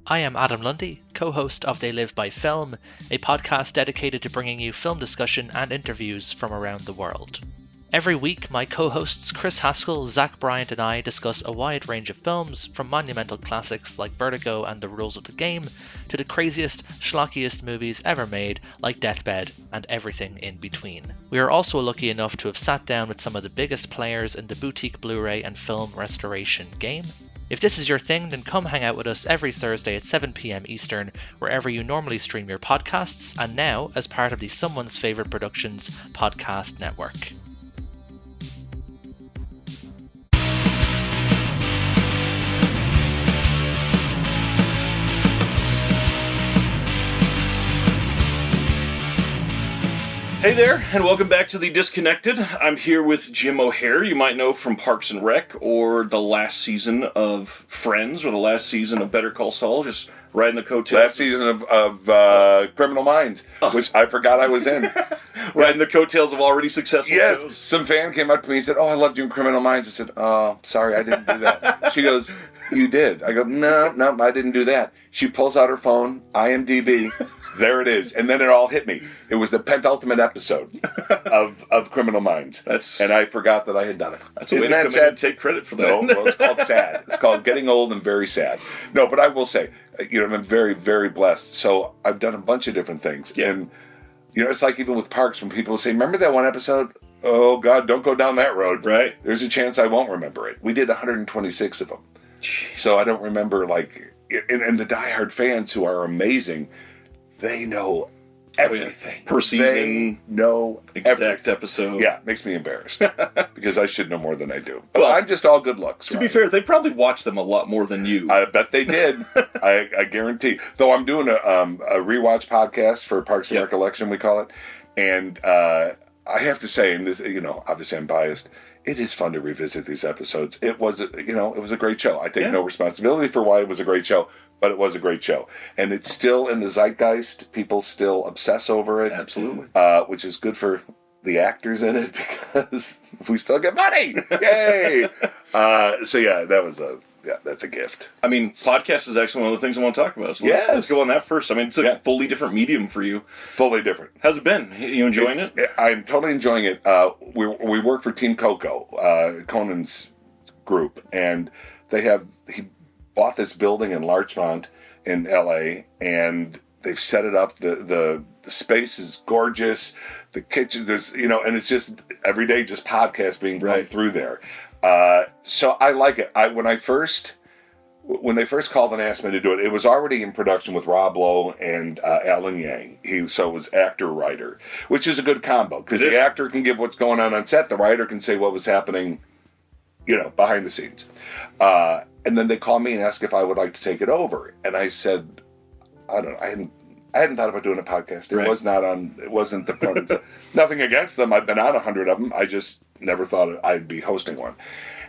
I am Adam Lundy, co-host of They Live by Film, a podcast dedicated to bringing you film discussion and interviews from around the world. Every week, my co-hosts Chris Haskell, Zach Bryant and I discuss a wide range of films, from monumental classics like Vertigo and The Rules of the Game, to the craziest, schlockiest movies ever made like Deathbed and everything in between. We are also lucky enough to have sat down with some of the biggest players in the boutique Blu-ray and film restoration game. If this is your thing, then come hang out with us every Thursday at 7 PM Eastern, wherever you normally stream your podcasts, and now as part of the Someone's Favorite Productions podcast network. Hey there, and welcome back to The Disconnected. I'm here with Jim O'Hare, you might know from Parks and Rec, or the last season of Friends, or the last season of Better Call Saul, just riding the coattails. Last season of Criminal Minds, which I forgot I was in. Riding the coattails of already successful shows. Yes, some fan came up to me and said, "Oh, I loved you in Criminal Minds." I said, "Oh, sorry, I didn't do that." She goes, "You did?" I go, No, I didn't do that." She pulls out her phone, IMDb. There it is. And then it all hit me. It was the penultimate episode of Criminal Minds. And I forgot that I had done it. That's a way to come in and take credit for that. No, well, it's called sad. It's called getting old and very sad. No, but I will say, I'm very, very blessed. So I've done a bunch of different things. Yeah. And, it's like even with Parks, when people say, remember that one episode? Oh, God, don't go down that road. Right. There's a chance I won't remember it. We did 126 of them. Jeez. So I don't remember, and the diehard fans who are amazing, they know everything. Per season. They know exact episode. Yeah, makes me embarrassed. Because I should know more than I do. But I'm just all good looks. To be fair, they probably watched them a lot more than you. I bet they did. I guarantee. Though I'm doing a rewatch podcast for Parks and Recollection, we call it. And I have to say, and this, obviously I'm biased, it is fun to revisit these episodes. It was, it was a great show. I take no responsibility for why it was a great show. But it was a great show. And it's still in the zeitgeist. People still obsess over it. Absolutely. Which is good for the actors in it because we still get money. Yay! That's a gift. I mean, podcast is actually one of the things I want to talk about. So let's go on that first. I mean, it's a fully different medium for you. Fully different. How's it been? You enjoying it? I'm totally enjoying it. We work for Team Coco, Conan's group, and he bought this building in Larchmont in LA, and they've set it up. The space is gorgeous. The kitchen, there's, and it's just every day just podcasts being pumped through there. So I like it. When they first called and asked me to do it, it was already in production with Rob Lowe and Alan Yang. It was actor-writer, which is a good combo, because the actor can give what's going on set, the writer can say what was happening, behind the scenes. And then they called me and asked if I would like to take it over. And I said, I don't know, I hadn't thought about doing a podcast. It wasn't the front. Nothing against them. I've been on 100 of them. I just never thought I'd be hosting one.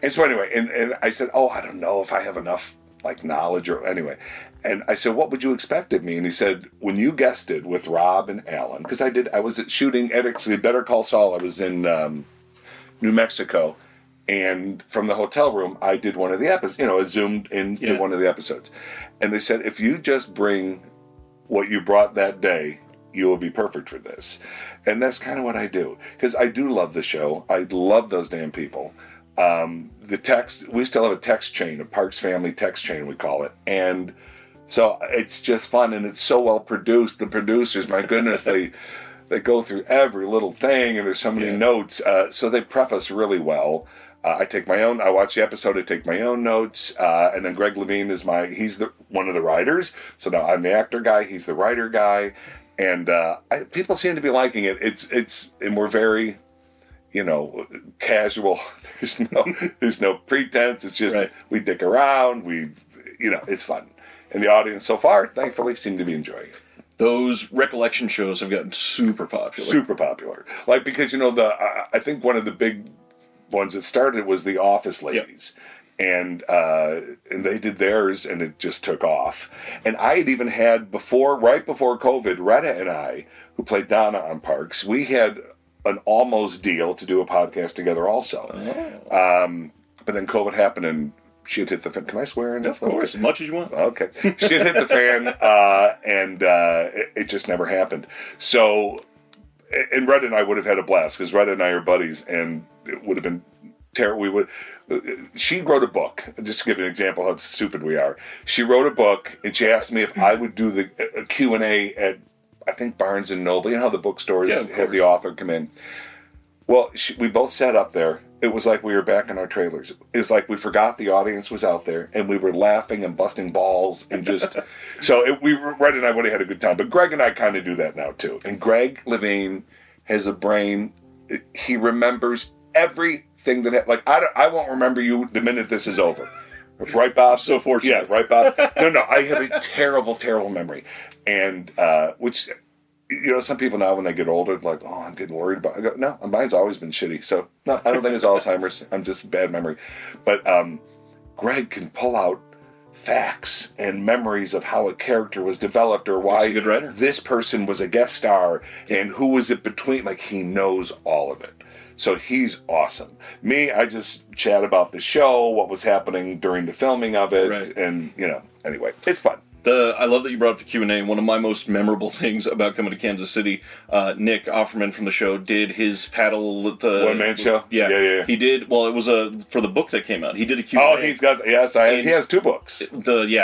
And so anyway, and I said, I don't know if I have enough knowledge or anyway. And I said, what would you expect of me? And he said, when you guested with Rob and Alan, because I was shooting actually Better Call Saul. I was in New Mexico. And from the hotel room, I did one of the episodes, I zoomed into one of the episodes. And they said, if you just bring what you brought that day, you will be perfect for this. And that's kind of what I do. Because I do love the show. I love those damn people. We still have a text chain, a Parks family text chain, we call it. And so it's just fun, and it's so well produced. The producers, my goodness, they go through every little thing, and there's so many notes. So they prep us really well. I watch the episode, I take my own notes, and then Greg Levine is he's one of the writers, so now I'm the actor guy, he's the writer guy, and people seem to be liking it. And we're very, casual, there's no pretense, it's just, we dick around, it's fun. And the audience so far, thankfully, seem to be enjoying it. Those recollection shows have gotten super popular. Super popular. Because, I think one of the big ones that started was the Office ladies. Yep. And they did theirs, and it just took off. And I had even had right before COVID, Retta and I, who played Donna on Parks, we had an almost deal to do a podcast together also. Oh. But then COVID happened, and shit hit the fan. Can I swear in this? Of course, as much as you want. Okay. Shit hit the fan, and it just never happened. So, and Red and I would have had a blast, because Red and I are buddies, and it would have been terrible. She wrote a book, just to give an example how stupid we are. She wrote a book, and she asked me if I would do the Q&A at, I think, Barnes & Noble. You know how the bookstores have the author come in? Well, we both sat up there. It was like we were back in our trailers. It was like we forgot the audience was out there, and we were laughing and busting balls and just... Red and I would have had a good time. But Greg and I kind of do that now, too. And Greg Levine has a brain. He remembers everything that... Like, I won't remember you the minute this is over. Right, Bob? So fortunate. Yeah, right, Bob? No, I have a terrible, terrible memory. And, which... You know, some people now when they get older, like, oh, I'm getting worried about it. I go, no, mine's always been shitty. So, no, I don't think it's Alzheimer's. I'm just bad memory. But Greg can pull out facts and memories of how a character was developed, or why a good writer. This person was a guest star and who was it between. Like, he knows all of it. So he's awesome. Me, I just chat about the show, what was happening during the filming of it. Right. And, you know, anyway, it's fun. I love that you brought up the Q&A. One of my most memorable things about coming to Kansas City, Nick Offerman from the show did his paddle... One-man show? Yeah. He did... Well, it was for the book that came out. He did a Q&A. Oh, he's got... Yes, he has 2 books. I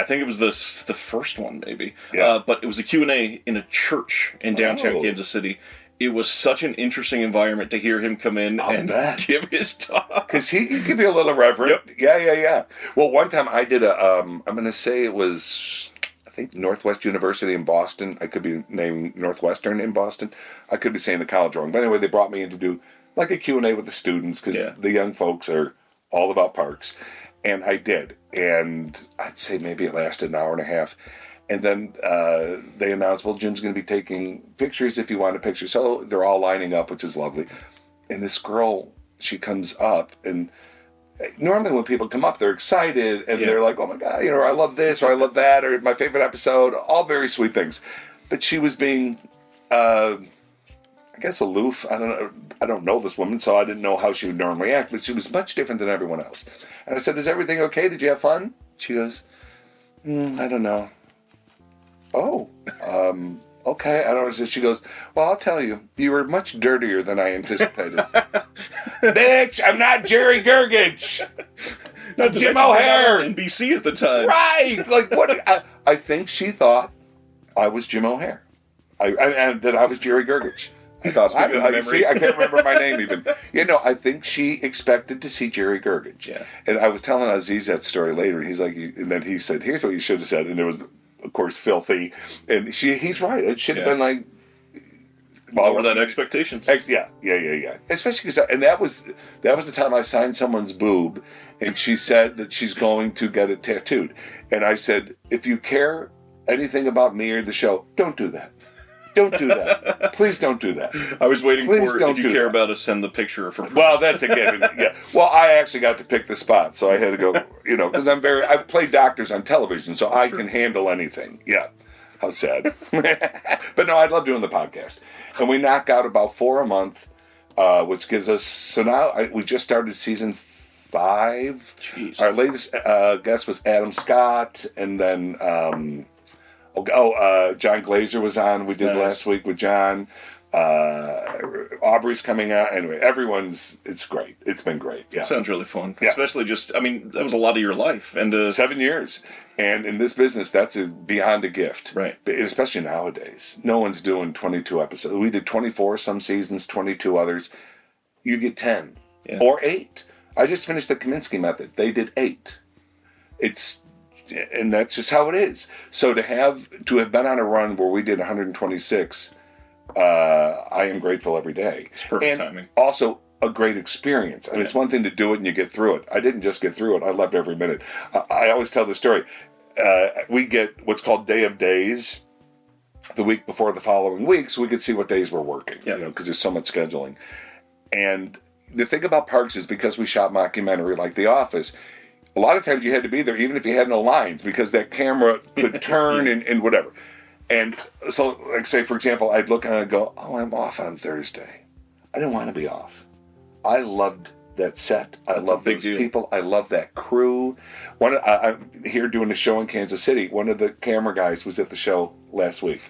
think it was the first one, maybe. Yeah. But it was a Q&A in a church in downtown Kansas City. It was such an interesting environment to hear him come in and give his talk. Because he can be a little irreverent. Yep. Yeah. Well, one time I did I'm going to say it was... I think Northwest University in Boston. I could be naming Northwestern in Boston. I could be saying the college wrong. But anyway, they brought me in to do like a Q&A with the students, because the young folks are all about parks. And I did. And I'd say maybe it lasted an hour and a half. And then they announced, well, Jim's going to be taking pictures if you want a picture. So they're all lining up, which is lovely. And this girl, she comes up, and... Normally when people come up, they're excited, and they're like, oh my God, you know, I love this, or I love that, or my favorite episode, all very sweet things. But she was being, I guess, aloof. I don't know this woman, so I didn't know how she would normally act, but she was much different than everyone else. And I said, is everything okay? Did you have fun? She goes, I don't know. Oh, okay. I don't know. She goes, well, I'll tell you, you were much dirtier than I anticipated. Bitch, I'm not Jerry Gergich. Not Jim O'Hare. NBC at the time. Right. Like, what? I think she thought I was Jim O'Hare. And that I was Jerry Gergich. I thought, see, I can't remember my name even. You know, I think she expected to see Jerry Gergich. Yeah. And I was telling Aziz that story later, and he's like, and then he said, here's what you should have said. And it was, of course, filthy. And he's right. It should have been like, lower than expectations. Yeah. Especially because, and that was the time I signed someone's boob, and she said that she's going to get it tattooed. And I said, if you care anything about me or the show, don't do that. Don't do that. Please don't do that. I was waiting for, if you care about us, send the picture for... Well, that's a given. Yeah. Well, I actually got to pick the spot, so I had to go, you know, because I've played doctors on television, so I can handle anything. Yeah. How sad. But no, I love doing the podcast. And we knock out about 4 a month, which gives us... So now we just started season 5. Jeez. Our latest guest was Adam Scott, and then... John Glazer was on. We did last week with John. Aubrey's coming out. Anyway, it's great. It's been great. Yeah. Sounds really fun. Yeah. Especially that was a lot of your life. And 7 years. And in this business, that's beyond a gift. Right. Especially nowadays. No one's doing 22 episodes. We did 24 some seasons, 22 others. You get 10. Yeah. Or 8. I just finished the Kaminsky Method. They did 8. And that's just how it is. So to have been on a run where we did 126, I am grateful every day. It's perfect timing. Also, a great experience. I mean, it's one thing to do it and you get through it. I didn't just get through it. I loved every minute. I always tell the story. We get what's called Day of Days the week before the following week, so we could see what days we're working, because there's so much scheduling. And the thing about parks is because we shot mockumentary like The Office, a lot of times you had to be there even if you had no lines, because that camera could turn and whatever. And so, like, say, for example, I'd look and I'd go, oh, I'm off on Thursday. I didn't want to be off. I loved that set. I That's love a big those deal. people. I love that crew. I'm here doing a show in Kansas City. One of the camera guys was at the show last week.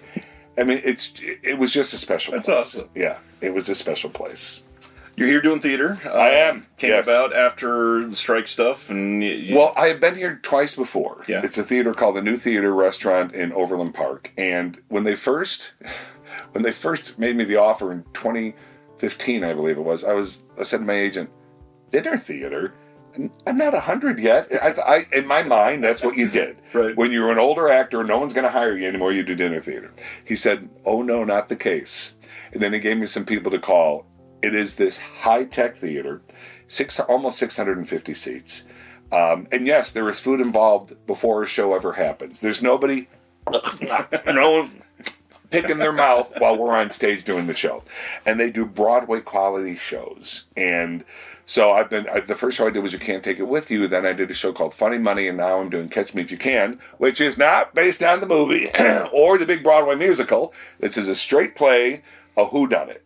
I mean, it was just a special That's place. awesome. Yeah, it was a special place. You're here doing theater. I am. Came Yes. about after the strike stuff, and Well, I have been here twice before. Yeah. It's a theater called the New Theater Restaurant in Overland Park. And when they first made me the offer in 2015, I believe it was, I said to my agent, dinner theater? I'm not 100 yet. I in my mind, that's what you did. Right. When you're an older actor, no one's going to hire you anymore, you do dinner theater. He said, oh no, not the case. And then he gave me some people to call. It is this high-tech theater, almost 650 seats. And yes, there is food involved before a show ever happens. There's nobody, no one picking their mouth while we're on stage doing the show. And they do Broadway quality shows. And so the first show I did was You Can't Take It With You. Then I did a show called Funny Money, and now I'm doing Catch Me If You Can, which is not based on the movie or the big Broadway musical. This is a straight play, a whodunit.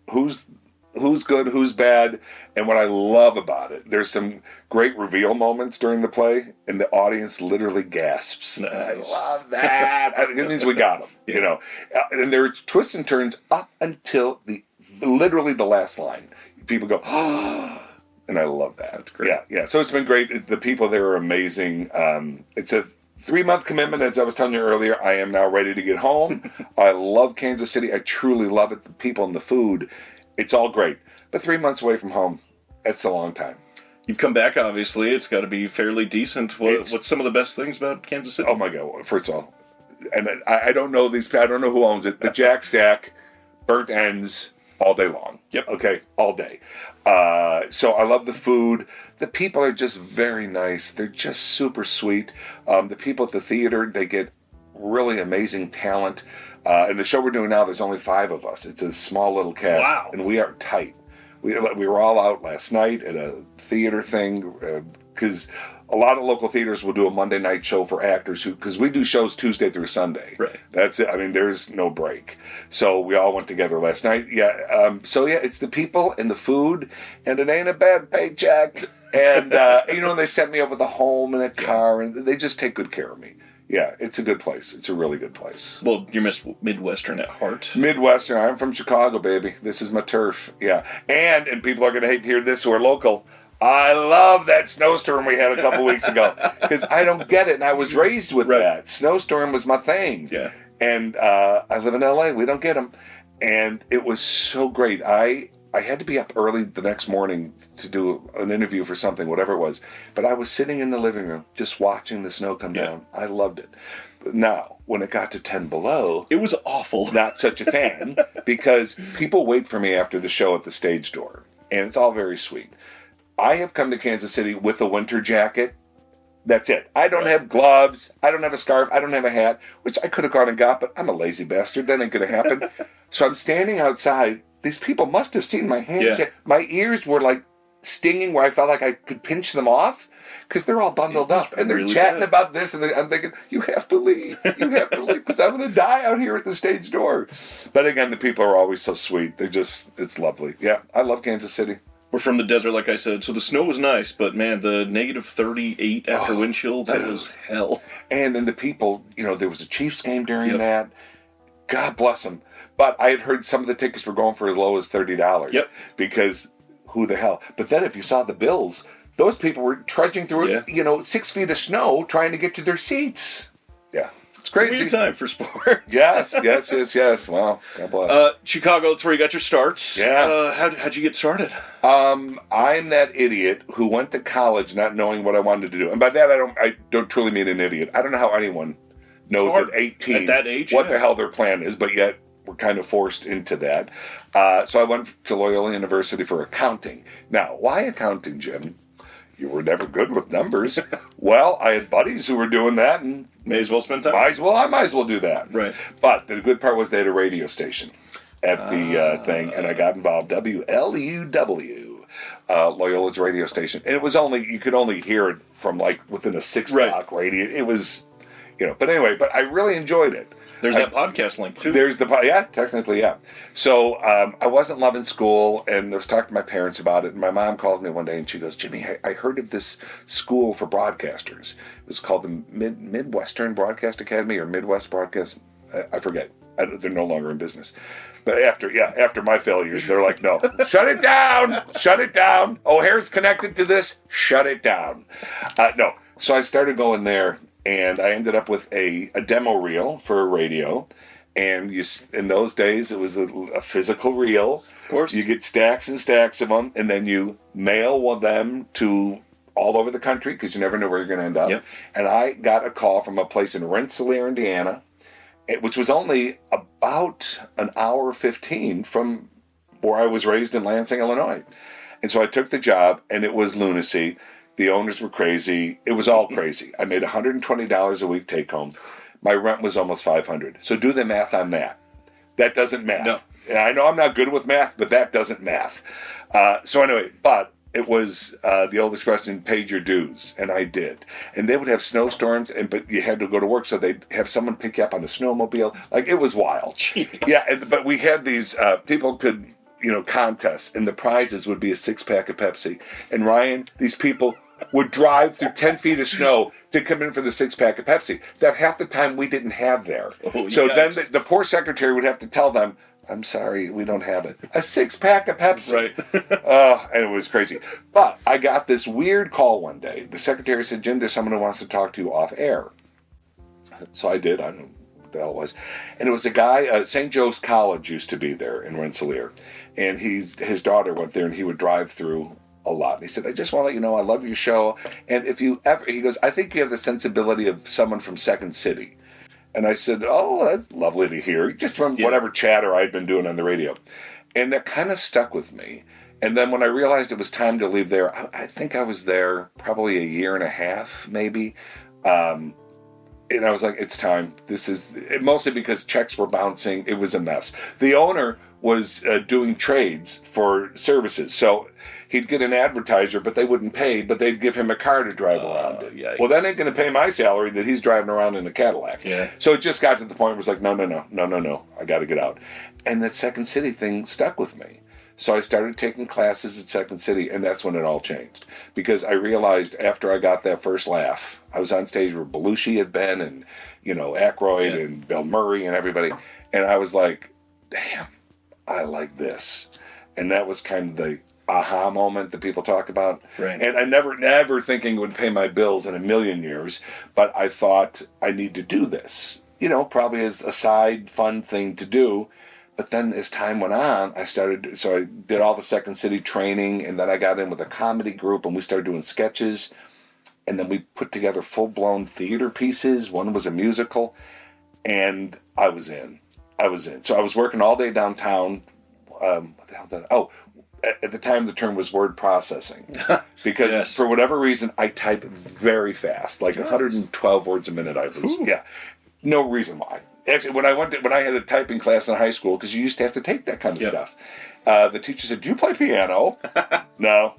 Who's good, who's bad, and what I love about it, there's some great reveal moments during the play, and the audience literally gasps. Nice. I love that. It means we got them, you know. And there's twists and turns up until literally the last line. People go, oh, and I love that. That's great. Yeah. So it's been great. The people there are amazing. It's a 3-month commitment, as I was telling you earlier. I am now ready to get home. I love Kansas City. I truly love it. The people and the food. It's all great. But 3 months away from home, that's a long time. You've come back, obviously. It's got to be fairly decent. What's some of the best things about Kansas City? Oh, my God. First of all, and I don't know I don't know who owns it, but Jack Stack, burnt ends all day long. Yep. Okay, all day. So I love the food. The people are just very nice. They're just super sweet. The people at the theater, they get really amazing talent. In the show we're doing now, there's only 5 of us. It's a small little cast. Wow. And we are tight. We were all out last night at a theater thing, because a lot of local theaters will do a Monday night show for actors because we do shows Tuesday through Sunday. Right. That's it. I mean, there's no break. So we all went together last night. Yeah. It's the people and the food, and it ain't a bad paycheck. And, and they set me up with a home and a car, and they just take good care of me. Yeah, it's a good place. It's a really good place. Well, you're Midwestern at heart. Midwestern. I'm from Chicago, baby. This is my turf. Yeah. And people are going to hate to hear this who are local. I love that snowstorm we had a couple weeks ago because I don't get it, and I was raised with that. Snowstorm was my thing. Yeah. And I live in L.A. We don't get them. And it was so great. I had to be up early the next morning to do an interview for something, whatever it was. But I was sitting in the living room just watching the snow come down. I loved it. But now, when it got to 10 below... It was awful. Not such a fan, because people wait for me after the show at the stage door. And it's all very sweet. I have come to Kansas City with a winter jacket. That's it. I don't have gloves. I don't have a scarf. I don't have a hat, which I could have gone and got, but I'm a lazy bastard. That ain't going to happen. So I'm standing outside. These people must have seen my hand. Yeah. My ears were like stinging where I felt like I could pinch them off because they're all bundled up. And they're really chatting bad. about this. And I'm thinking, you have to leave. You have to leave because I'm going to die out here at the stage door. But again, the people are always so sweet. It's lovely. Yeah, I love Kansas City. We're from the desert, like I said, so the snow was nice, but man, the negative 38 after windshield, that was hell. And then the people, there was a Chiefs game during that. God bless them. But I had heard some of the tickets were going for as low as $30. Yep. Because who the hell? But then if you saw the bills, those people were trudging through, 6 feet of snow trying to get to their seats. Yeah. It's crazy. It's a weird time for sports. Yes. Wow. God bless. Chicago, that's where you got your starts. Yeah. How'd you get started? I'm that idiot who went to college not knowing what I wanted to do. And by that, I don't truly mean an idiot. I don't know how anyone knows at 18 at that age, what the hell their plan is, but yet we're kind of forced into that. So I went to Loyola University for accounting. Now, why accounting, Jim? You were never good with numbers. Well, I had buddies who were doing that, and May as well spend time. I might as well do that. Right. But the good part was they had a radio station at the thing, and I got involved. WLUW, Loyola's radio station, and it was you could only hear it from like within a 6 block radius. But anyway, but I really enjoyed it. There's that podcast link too. Technically, yeah. So I wasn't loving school, and I was talking to my parents about it. And my mom calls me one day, and she goes, "Jimmy, I heard of this school for broadcasters. It was called the Midwestern Broadcast Academy or Midwest Broadcast. I forget. They're no longer in business. But after my failures, they're like, no, shut it down. O'Hare's connected to this. Shut it down. No. So I started going there, and I ended up with a demo reel for a radio. And in those days, it was a physical reel. Of course. You get stacks and stacks of them, and then you mail them to all over the country because you never know where you're going to end up. Yep. And I got a call from a place in Rensselaer, Indiana, which was only about an hour 15 from where I was raised in Lansing, Illinois. And so I took the job, and it was lunacy. The owners were crazy. It was all crazy. I made $120 a week take home. My rent was almost $500. So do the math on that. That doesn't math. No. And I know I'm not good with math, but that doesn't math. So anyway, but it was the old expression, paid your dues, and I did. And they would have snowstorms, but you had to go to work, so they'd have someone pick you up on a snowmobile. Like, it was wild. Jeez. Yeah, but we had these, people could, contests, and the prizes would be a six-pack of Pepsi. And Ryan, these people would drive through 10 feet of snow to come in for the six-pack of Pepsi that half the time we didn't have there. Oh, so yes. then the poor secretary would have to tell them, I'm sorry, we don't have it. A six-pack of Pepsi. Right. And it was crazy. But I got this weird call one day. The secretary said, Jim, there's someone who wants to talk to you off air. So I did. I don't know what the hell it was. And it was a guy, St. Joe's College used to be there in Rensselaer. And his daughter went there, and he would drive through a lot. And he said, I just want to let you know I love your show. And if you ever, he goes, I think you have the sensibility of someone from Second City. And I said, oh, that's lovely to hear, just from whatever chatter I'd been doing on the radio. And that kind of stuck with me. And then when I realized it was time to leave there, I think I was there probably a year and a half, maybe. And I was like, it's time. This is mostly because checks were bouncing. It was a mess. The owner was doing trades for services. So he'd get an advertiser, but they wouldn't pay, but they'd give him a car to drive around. Yikes. Well, that ain't going to pay my salary that he's driving around in a Cadillac. Yeah. So it just got to the point where it was like, no, I got to get out. And that Second City thing stuck with me. So I started taking classes at Second City, and that's when it all changed. Because I realized after I got that first laugh, I was on stage where Belushi had been, and, Aykroyd and Bill Murray and everybody. And I was like, damn, I like this. And that was kind of the aha moment that people talk about. Right. And I never thinking it would pay my bills in a million years, but I thought I need to do this, probably as a side fun thing to do. But then as time went on, I did all the Second City training, and then I got in with a comedy group, and we started doing sketches, and then we put together full-blown theater pieces. One was a musical, and I was in. So I was working all day downtown. What the hell did at the time the term was word processing, because for whatever reason I type very fast, like 112 words a minute. I was no reason why. Actually, when I had a typing class in high school, because you used to have to take that kind of stuff, the teacher said, "Do you play piano?" No,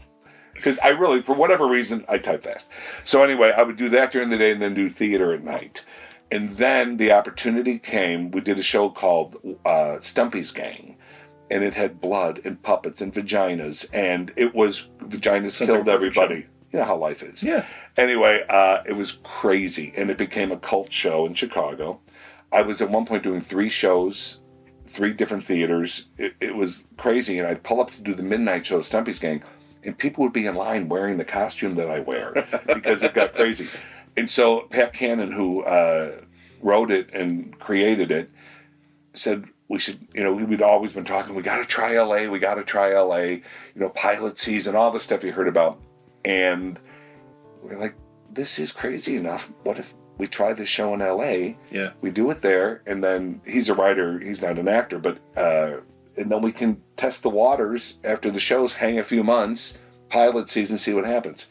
because I really, for whatever reason, I type fast. So anyway, I would do that during the day and then do theater at night. And then the opportunity came. We did a show called Stumpy's Gang. And it had blood and puppets and vaginas, and it was vaginas killed everybody. You know how life is. Yeah. Anyway, it was crazy, and it became a cult show in Chicago. I was at one point doing 3 shows, 3 different theaters. It was crazy, and I'd pull up to do the midnight show, Stumpy's Gang, and people would be in line wearing the costume that I wear because it got crazy. And so Pat Cannon, who wrote it and created it, said, we should, we'd always been talking, we got to try LA, pilot season, all the stuff you heard about. And we're like, this is crazy enough. What if we try this show in LA? Yeah. We do it there, and then he's a writer, he's not an actor, but, and then we can test the waters after the shows, hang a few months, pilot season, see what happens.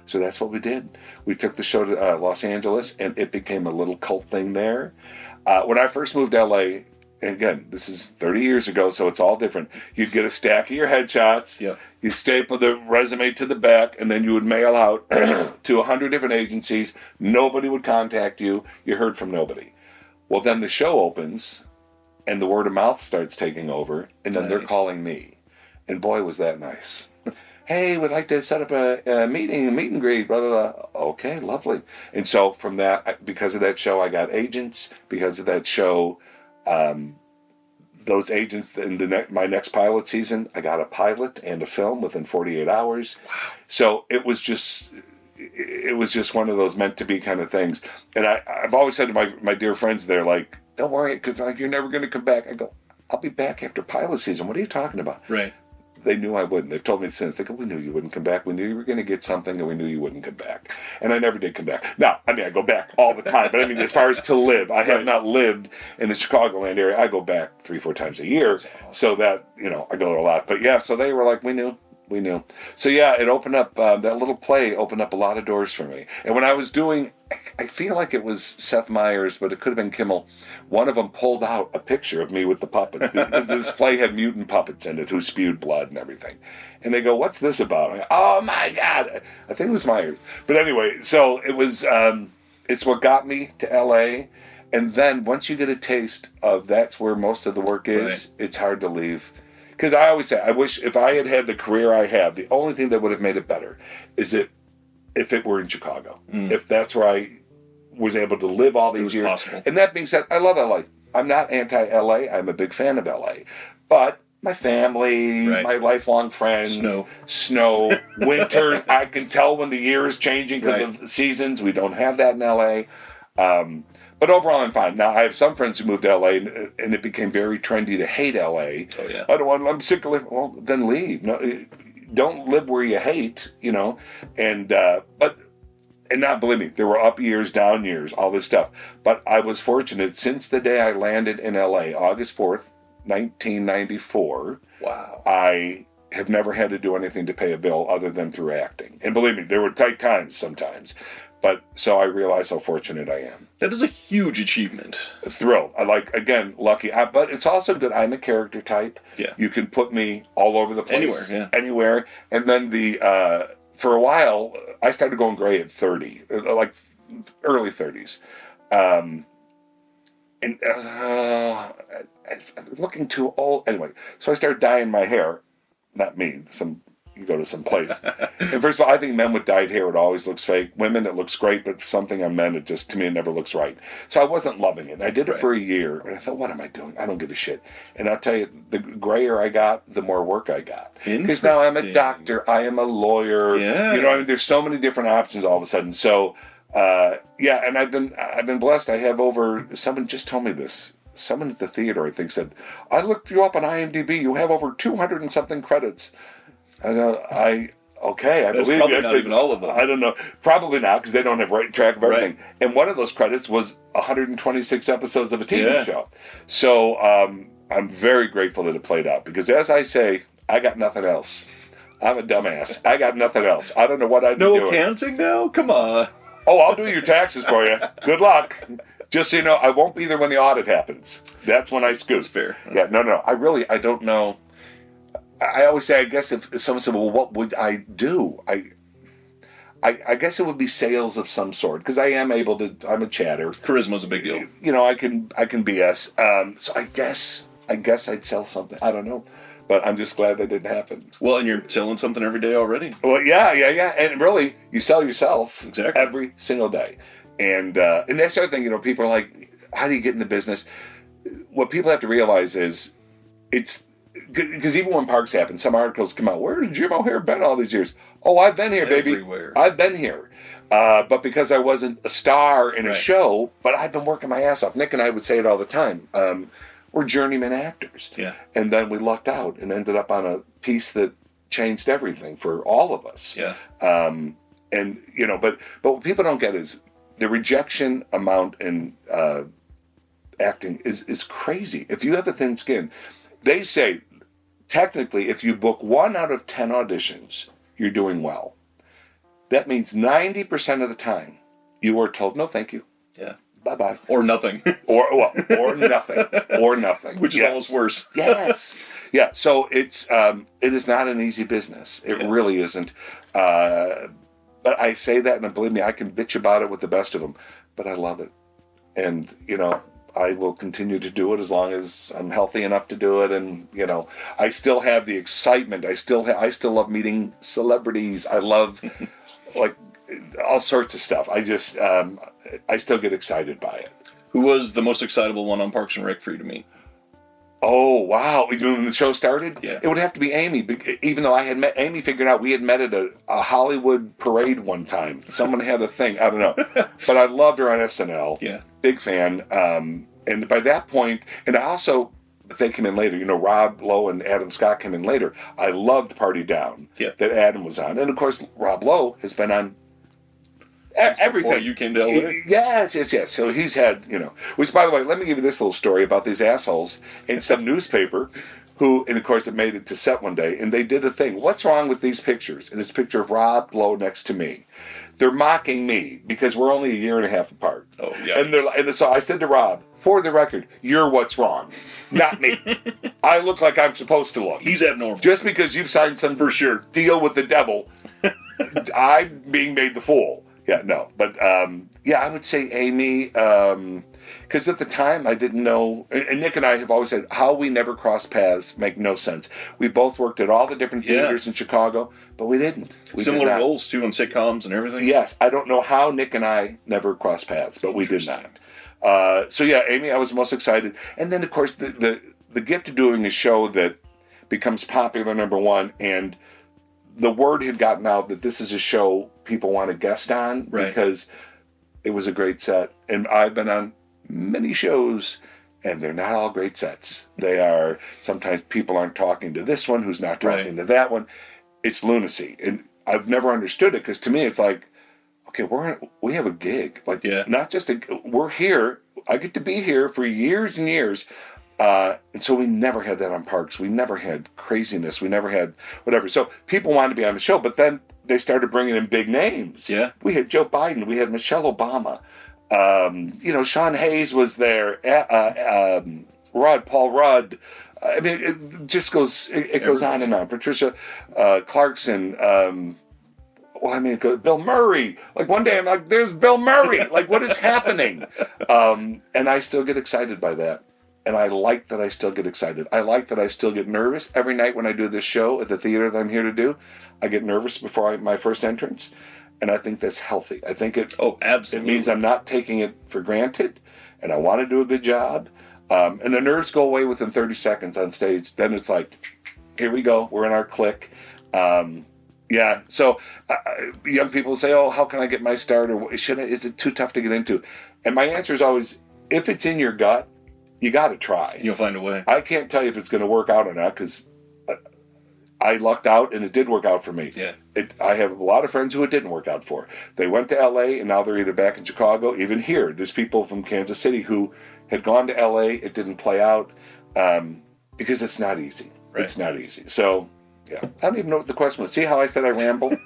So that's what we did. We took the show to Los Angeles, and it became a little cult thing there. When I first moved to LA, and again, this is 30 years ago, so it's all different. You'd get a stack of your headshots. Yeah. You'd staple the resume to the back, and then you would mail out to 100 different agencies. Nobody would contact you. You heard from nobody. Well, then the show opens, and the word of mouth starts taking over, and then they're calling me. And boy, was that nice. Hey, we'd like to set up a meet and greet, blah, blah, blah. Okay, lovely. And so from that, because of that show, I got agents. Because of that show, those agents in my next pilot season, I got a pilot and a film within 48 hours. Wow. So it was just one of those meant to be kind of things. And I've always said to my dear friends, they're like, don't worry, because like, you're never going to come back. I go, I'll be back after pilot season. What are you talking about? Right. They knew I wouldn't. They've told me since. They go, we knew you wouldn't come back. We knew you were going to get something, and we knew you wouldn't come back. And I never did come back. Now, I mean, I go back all the time. But I mean, as far as to live, I have not lived in the Chicagoland area. I go back 3-4 times a year. Awesome. So that, I go there a lot. But yeah, so they were like, we knew. So yeah, it opened up, that little play opened up a lot of doors for me. And when I was doing, I feel like it was Seth Meyers, but it could have been Kimmel. One of them pulled out a picture of me with the puppets. This play had mutant puppets in it who spewed blood and everything. And they go, what's this about? I go, oh my God. I think it was Meyers. But anyway, so it was, it's what got me to LA. And then once you get a taste of that's where most of the work is, It's hard to leave. Because I always say, I wish if I had had the career I have, the only thing that would have made it better is if it were in Chicago. If that's where I was able to live all these years. Possible. And that being said, I love LA. I'm not anti-LA. I'm a big fan of LA. But my family, my lifelong friends, snow, winter, I can tell when the year is changing because of seasons. We don't have that in LA. But overall, I'm fine. Now, I have some friends who moved to LA, and it became very trendy to hate LA. Oh, yeah. I'm sick of living. Well, then leave. No, don't live where you hate, And not believe me, there were up years, down years, all this stuff. But I was fortunate since the day I landed in LA, August 4th, 1994. Wow. I have never had to do anything to pay a bill other than through acting. And believe me, there were tight times sometimes. But so I realize how fortunate I am. That is a huge achievement. Thrilled. Lucky. But it's also good. I'm a character type. Yeah. You can put me all over the place. Anywhere. And then for a while, I started going gray at 30, like early 30s. And I was I'm looking too old. Anyway, so I started dyeing my hair. Not me. You go to some place. And first of all, I think men with dyed hair, it always looks fake. Women, it looks great, but something on men, to me, it never looks right. So I wasn't loving it. I did it for a year, and I thought, what am I doing? I don't give a shit. And I'll tell you, the grayer I got, the more work I got. Because now I'm a doctor, I am a lawyer. Yeah. There's so many different options all of a sudden. So, and I've been blessed. I have someone just told me this. Someone at the theater, I think, said, I looked you up on IMDb. You have over 200 and something credits. I go, I believe you. Probably not even all of them. I don't know. Probably not, because they don't have track of everything. Right. And one of those credits was 126 episodes of a TV show. So I'm very grateful that it played out, because as I say, I got nothing else. I'm a dumbass. I got nothing else. I don't know what I'd be doing. No accounting now? Come on. Oh, I'll do your taxes for you. Good luck. Just so you know, I won't be there when the audit happens. That's when I scoot. That's fair. Yeah, no. I don't know. I always say, I guess if someone said, well, what would I do? I guess it would be sales of some sort, because I am able to, I'm a chatter. Charisma's a big deal. I can BS. So I guess I'd sell something. I don't know. But I'm just glad that didn't happen. Well, and you're selling something every day already. Well, yeah. And really, you sell yourself exactly every single day. And that's the other thing, people are like, how do you get in the business? What people have to realize is it's, because even when parks happen, some articles come out, where did Jim O'Heir been all these years? Oh, I've been here, baby. Everywhere. I've been here. But because I wasn't a star in a show, but I've been working my ass off. Nick and I would say it all the time. We're journeyman actors. Yeah. And then we lucked out and ended up on a piece that changed everything for all of us. Yeah. But what people don't get is the rejection amount in acting is crazy. If you have a thin skin, they say, technically, if you book 1 out of 10 auditions, you're doing well. That means 90% of the time, you are told, no, thank you. Yeah. bye-bye. Or nothing. Or nothing. Or nothing. Which is almost worse. Yes. Yeah, so it is not an easy business. It really isn't. But I say that, and believe me, I can bitch about it with the best of them. But I love it. And, I will continue to do it as long as I'm healthy enough to do it. And, I still have the excitement. I still love meeting celebrities. I love, like, all sorts of stuff. I just, I still get excited by it. Who was the most excitable one on Parks and Rec for you to meet? Oh, wow. When the show started? Yeah. It would have to be Amy, even though I had met Amy, figured out we had met at a Hollywood parade one time. Someone had a thing. I don't know. But I loved her on SNL. Yeah. Big fan. And by that point, and I also, they came in later. Rob Lowe and Adam Scott came in later. I loved Party Down that Adam was on. And, of course, Rob Lowe has been on everything. Before you came to LA? Yes. So he's had, which, by the way, let me give you this little story about these assholes in some newspaper who, and of course it made it to set one day, and they did a thing. What's wrong with these pictures? And it's a picture of Rob Lowe next to me. They're mocking me because we're only a year and a half apart. Oh, yeah. And so I said to Rob, for the record, you're what's wrong, not me. I look like I'm supposed to look. He's abnormal. Just because you've signed some for sure deal with the devil, I'm being made the fool. Yeah, no. But, I would say Amy, because at the time I didn't know, and Nick and I have always said, how we never crossed paths make no sense. We both worked at all the different theaters in Chicago, but we didn't. Similar roles, too, in sitcoms and everything? Yes. I don't know how Nick and I never crossed paths, but we did not. Amy, I was most excited. And then, of course, the gift of doing a show that becomes popular, number one, and the word had gotten out that this is a show people want to guest on because it was a great set. And I've been on many shows, and they're not all great sets. They are, sometimes people aren't talking to this one who's not talking to that one. It's lunacy. And I've never understood it because to me it's like, okay, we have a gig. Like, not just we're here. I get to be here for years and years. And so we never had that on Parks. We never had craziness. We never had whatever. So people wanted to be on the show, but then they started bringing in big names. Yeah. We had Joe Biden. We had Michelle Obama. Sean Hayes was there. Paul Rudd. I mean, it just goes, it goes on and on. Patricia Clarkson. Bill Murray. Like one day I'm like, there's Bill Murray. Like, what is happening? And I still get excited by that. And I like that I still get excited. I like that I still get nervous. Every night when I do this show at the theater that I'm here to do, I get nervous before my first entrance. And I think that's healthy. I think absolutely. It means I'm not taking it for granted. And I want to do a good job. And the nerves go away within 30 seconds on stage. Then it's like, here we go. We're in our clique. So young people say, oh, how can I get my start? Or is it too tough to get into? And my answer is always, if it's in your gut, you got to try. You'll find a way. I can't tell you if it's going to work out or not because I lucked out and it did work out for me. Yeah. I have a lot of friends who it didn't work out for. They went to LA and now they're either back in Chicago, even here. There's people from Kansas City who had gone to LA. It didn't play out because it's not easy. Right. It's not easy. So, yeah. I don't even know what the question was. See how I said I ramble?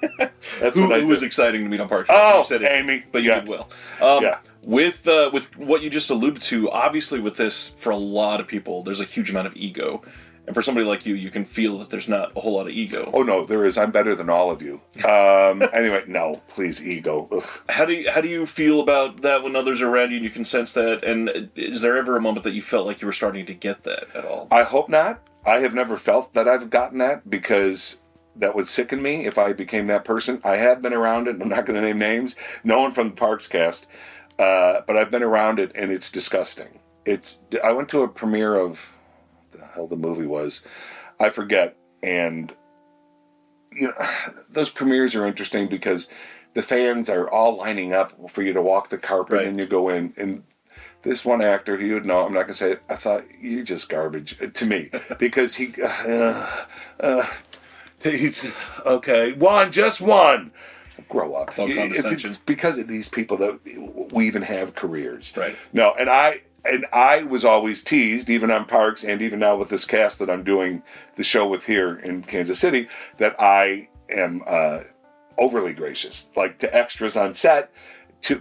That's what I do. Who was exciting to meet on Parks? Oh, you said it, Amy. But you did well. With what you just alluded to, obviously with this, for a lot of people, there's a huge amount of ego. And for somebody like you, you can feel that there's not a whole lot of ego. Oh, no, there is. I'm better than all of you. Anyway, no, please, ego. Ugh. How do you feel about that when others are around you and you can sense that? And is there ever a moment that you felt like you were starting to get that at all? I hope not. I have never felt that I've gotten that because that would sicken me if I became that person. I have been around it, and I'm not going to name names. No one from the Parks cast. But I've been around it, and it's disgusting. I went to a premiere of, what the hell the movie was, I forget. And, those premieres are interesting because the fans are all lining up for you to walk the carpet and you go in. And this one actor, he would know, I'm not going to say it, I thought, you're just garbage to me. Because he's, okay, just one. Grow up. It's because of these people that we even have careers. Right. No, and I was always teased, even on Parks and even now with this cast that I'm doing the show with here in Kansas City, that I am overly gracious, like to extras on set,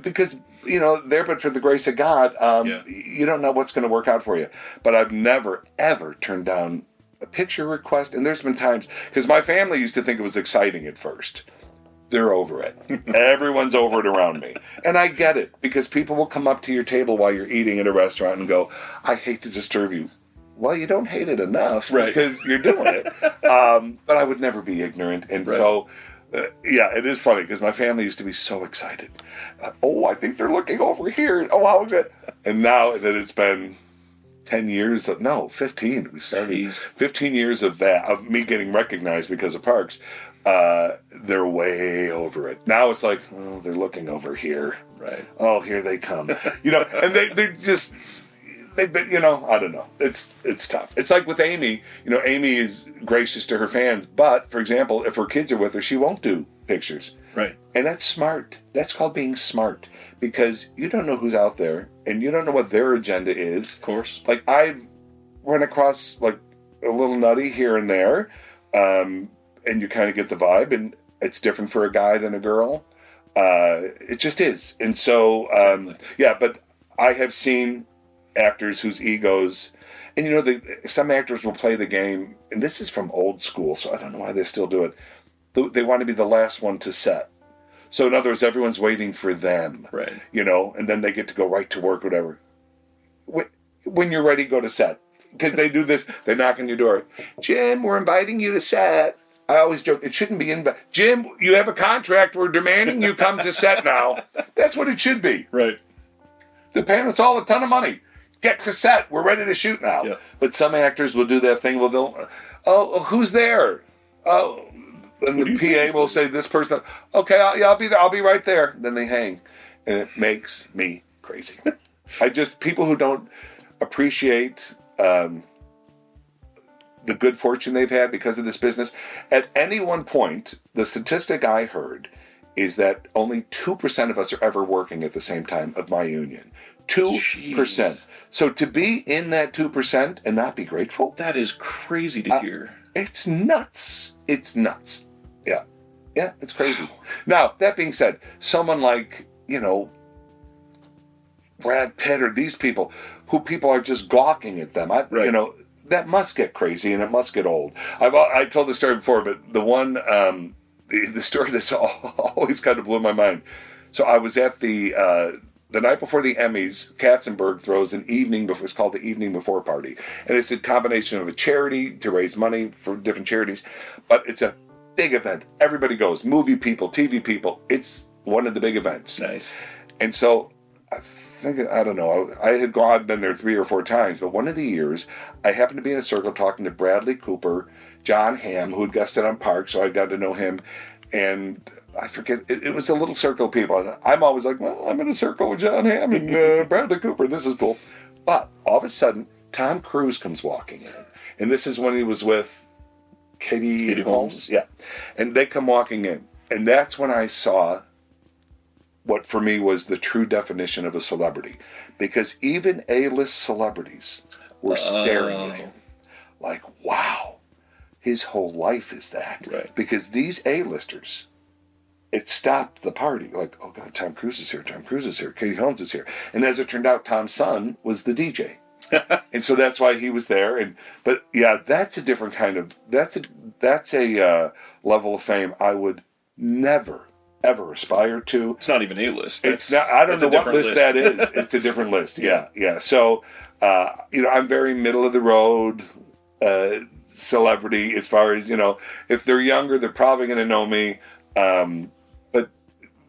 because but for the grace of God, you don't know what's going to work out for you. But I've never, ever turned down a picture request. And there's been times, because my family used to think it was exciting at first. They're over it. Everyone's over it around me. And I get it, because people will come up to your table while you're eating at a restaurant and go, I hate to disturb you. Well, you don't hate it enough, right? Because you're doing it. But I would never be ignorant. And so... it is funny because my family used to be so excited. I think they're looking over here. Oh, how good. And now that it's been 10 years, 15. We started 15 years of that, of me getting recognized because of Parks. They're way over it. Now it's like, they're looking over here. Right. Oh, here they come. And they're just... I don't know. It's tough. It's like with Amy. Amy is gracious to her fans, but for example, if her kids are with her, she won't do pictures. Right. And that's smart. That's called being smart, because you don't know who's out there, and you don't know what their agenda is. Of course. Like I've run across like a little nutty here and there, and you kind of get the vibe, and it's different for a guy than a girl. It just is, and so but I have seen actors whose egos, and some actors will play the game, and this is from old school, so I don't know why they still do it. They want to be the last one to set. So in other words, everyone's waiting for them, right? And then they get to go right to work, whatever. When you're ready, go to set, because they do this. They knock on your door. Jim, we're inviting you to set. I always joke, it shouldn't be Jim, you have a contract. We're demanding you come to set now. That's what it should be, right? They're paying us all a ton of money. Get to set. We're ready to shoot now. Yeah. But some actors will do that thing. Well, they'll, who's there? Oh, and the PA will say this person. Okay, I'll be there. I'll be right there. Then they hang, and it makes me crazy. People who don't appreciate the good fortune they've had because of this business. At any one point, the statistic I heard is that only 2% of us are ever working at the same time of my union. 2%. Jeez. So to be in that 2% and not be grateful? That is crazy to hear. It's nuts. It's nuts. Yeah. Yeah, it's crazy. Wow. Now, that being said, someone like, Brad Pitt or these people, who people are just gawking at them, that must get crazy and it must get old. I've told this story before, but the one, the story that's always kind of blew my mind. So I was at the night before the Emmys. Katzenberg throws an evening before. It's called the Evening Before Party, and it's a combination of a charity to raise money for different charities, but it's a big event. Everybody goes, movie people, TV people. It's one of the big events. Nice. And so I don't know. I've been there 3 or 4 times, but one of the years I happened to be in a circle talking to Bradley Cooper, John Hamm, who had guested on Parks, so I got to know him, and I forget, it was a little circle of people. And I'm always like, well, I'm in a circle with John Hamm and Bradley Cooper. This is cool. But all of a sudden, Tom Cruise comes walking in. And this is when he was with Katie Holmes. Yeah. And they come walking in. And that's when I saw what for me was the true definition of a celebrity. Because even A-list celebrities were staring at him. Like, wow, his whole life is that. Right. Because these A-listers... It stopped the party. Like, oh God, Tom Cruise is here. Tom Cruise is here. Katie Holmes is here. And as it turned out, Tom's son was the DJ, and so that's why he was there. But yeah, that's a different kind of. That's a level of fame I would never ever aspire to. It's not even A-list. It's not. I don't know what list that is. It's a different list. Yeah. So I'm very middle of the road celebrity as far as if they're younger, they're probably going to know me. But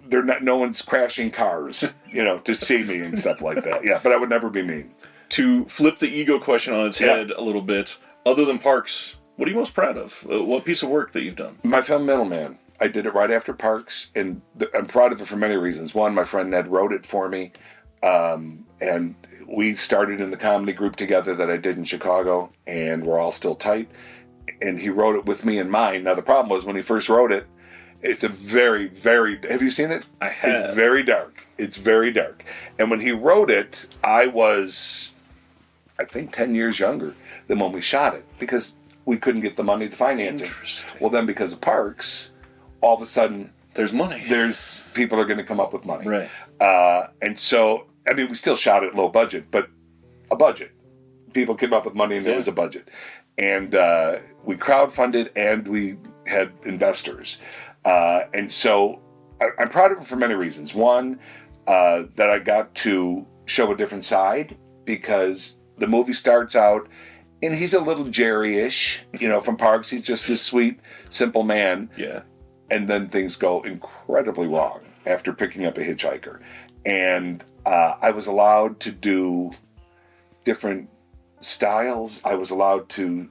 they're not. No one's crashing cars, to see me and stuff like that. Yeah, but I would never be mean. To flip the ego question on its head a little bit, other than Parks, what are you most proud of? What piece of work that you've done? My film Middleman. I did it right after Parks, and I'm proud of it for many reasons. One, my friend Ned wrote it for me, and we started in the comedy group together that I did in Chicago, and we're all still tight. And he wrote it with me in mind. Now the problem was when he first wrote it. It's a very, very... Have you seen it? I have. It's very dark. It's very dark. And when he wrote it, I was, I think, 10 years younger than when we shot it because we couldn't get the money to finance it. Well, then because of Parks, all of a sudden, There's money. There's people are going to come up with money. Right. And so, I mean, we still shot at low budget, but a budget. People came up with money and there was a budget. And we crowdfunded and we had investors. And so I'm proud of it for many reasons. One, that I got to show a different side, because the movie starts out and he's a little Jerry-ish, from Parks. He's just this sweet, simple man. Yeah. And then things go incredibly wrong after picking up a hitchhiker. And I was allowed to do different styles. I was allowed to,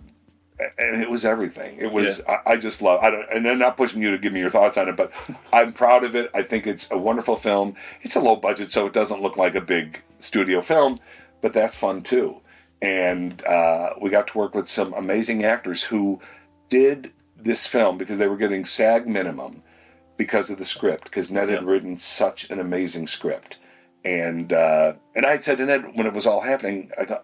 and it was everything. It was, I just love, and I'm not pushing you to give me your thoughts on it, but I'm proud of it. I think it's a wonderful film. It's a low budget, so it doesn't look like a big studio film, but that's fun too. And we got to work with some amazing actors who did this film because they were getting SAG minimum because of the script, because Ned had written such an amazing script. And I had said to Ned when it was all happening, I go,